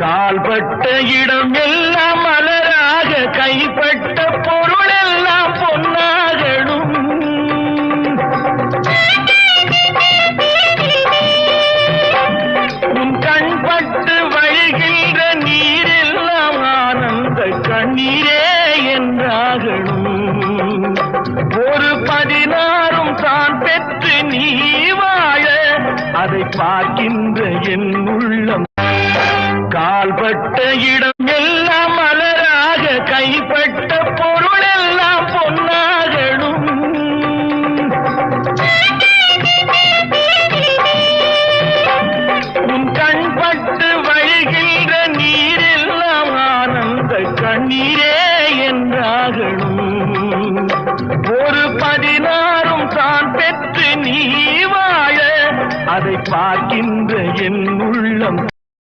கால்பட்ட இடம் எல்லாம் மலராக கைப்பட்ட பொருள் எல்லாம் பொன்னாகணும். உன் கண்பட்டு வழிகின்ற நீரெல்லாம் ஆனந்த கண்ணீரே என்றாகணும். ஒரு 16 தான் பெற்று நீ வாழ அதை பார்க்கின்ற என் உள்ளம். கால்பட்ட இடம் எல்லாம் மலராக கைப்பட்ட பொருள் எல்லாம் பொன்னாகணும். உன் கண்பட்டு வழிகின்ற நீரெல்லாம் ஆனந்த கண்ணீரே என்றாகணும். ஒரு 16 தான் பெற்று நீ வாழ அதை பார்க்கின்ற